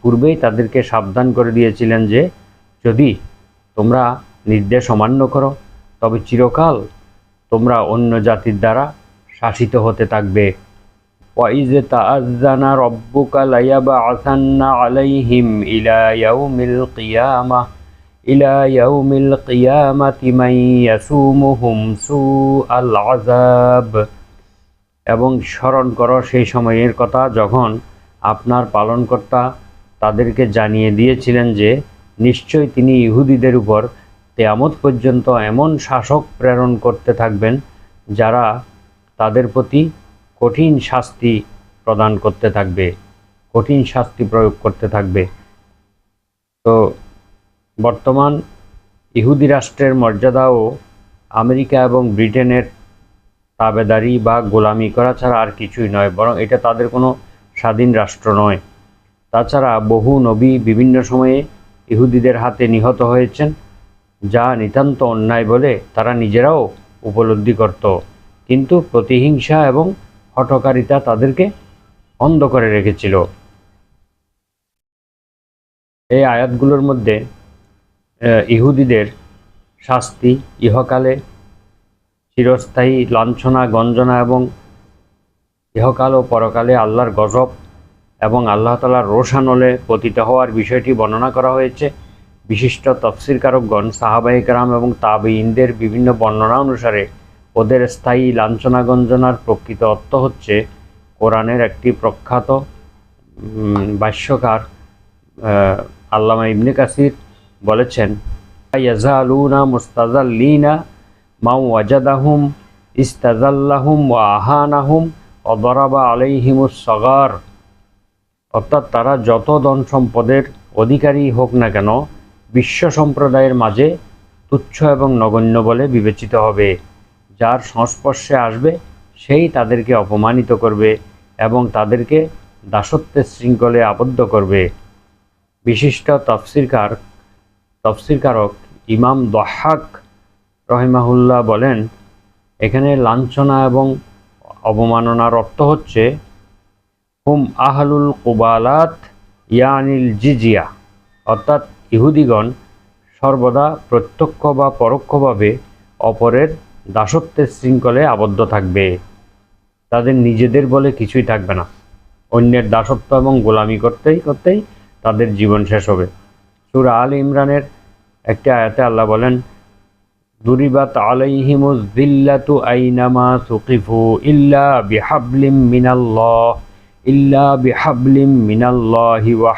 পূর্বেই তাদেরকে সাবধান করে দিয়েছিলেন যে যদি তোমরা নির্দেশ অমান্য করো তবে চিরকাল তোমরা অন্য জাতির দ্বারা শাসিত হতে থাকবে। وَإِذْ تَأَذَّنَ رَبُّكَ لَيَبْعَثَنَّ عَلَيْهِمْ إِلَى يَوْمِ الْقِيَامَةِ مَنْ يَسُومُهُمْ سُوءَ الْعَذَابِ। এবং স্মরণ করো সেই সময়ের কথা যখন আপনার পালনকর্তা তাদেরকে জানিয়ে দিয়েছিলেন যে নিশ্চয় তিনি ইহুদিদের উপর কিয়ামত পর্যন্ত এমন শাসক প্রেরণ করতে থাকবেন যারা তাদের প্রতি কঠিন শাস্তি প্রদান করতে থাকবে, কঠিন শাস্তি প্রয়োগ করতে থাকবে। তো বর্তমান ইহুদি রাষ্ট্রের মর্যাদাও আমেরিকা এবং ব্রিটেনের তাবেদারি বা গোলামি করা ছাড়া আর কিছুই নয়, বরং এটা তাদের কোনো স্বাধীন রাষ্ট্র নয়। তাছাড়া বহু নবী বিভিন্ন সময়ে ইহুদিদের হাতে নিহত হয়েছেন, যা নিতান্ত অন্যায় বলে তারা নিজেরাও উপলব্ধি করত, কিন্তু প্রতিহিংসা এবং হঠকারিতা তাদেরকে অন্ধ করে রেখেছিল। এই আয়াতগুলোর মধ্যে ইহুদিদের শাস্তি ইহকালে চিরস্থায়ী লাঞ্ছনা গঞ্জনা এবং ইহকাল ও পরকালে আল্লাহর গজব এবং আল্লাহ তাআলার রোষানলে পতিত হওয়ার বিষয়টি বর্ণনা করা হয়েছে। বিশিষ্ট তফসিরকারকগণ সাহাবায়ে কেরাম এবং তাবেঈনদের বিভিন্ন বর্ণনা অনুসারে ওদের স্থায়ী লাঞ্ছনা গঞ্জনার প্রকৃত অর্থ হচ্ছে কোরআনের একটি প্রখ্যাত ভাষ্যকার আল্লামা ইবনে কাসির বলেছেন, ইয়াজালুনা মুস্তাযাল্লিনা মাও ওয়াজাদাহুম ইস্তাযাল্লাহুম ওয়া আহানাহুম ওয়া দারাবা আলাইহিমুস সাগার। অর্থাৎ তারা যত ধন সম্পদের অধিকারী হোক না কেন বিশ্ব সম্প্রদায়ের মাঝে তুচ্ছ এবং নগণ্য বলে বিবেচিত হবে। যার সংস্পর্শে আসবে সেই তাদেরকে অপমানিত করবে এবং তাদেরকে দাসত্বের শৃঙ্খলে আবদ্ধ করবে। বিশিষ্ট তফসিরকারক ইমাম দহাক রহিমাহুল্লাহ বলেন, এখানে লাঞ্ছনা এবং অবমাননার অর্থ হচ্ছে হুম আহলুল কুবালাত ইয়ানিল জিজিয়া, অর্থাৎ ইহুদিগণ সর্বদা প্রত্যক্ষ বা পরোক্ষভাবে অপরের দাসত্বের শৃঙ্খলে আবদ্ধ থাকবে, তাদের নিজেদের বলে কিছুই থাকবে না, অন্যের দাসত্ব এবং গোলামি করতেই করতেই তাদের জীবন শেষ হবে। সূরা আল ইমরানের একটি আয়াতে আল্লাহ বলেন, দুরিবাত আলাইহিমুজ যিল্লাতু আইনামা সুকিফু ইল্লা বিহাবলিম মিনাল্লাহি ওয়া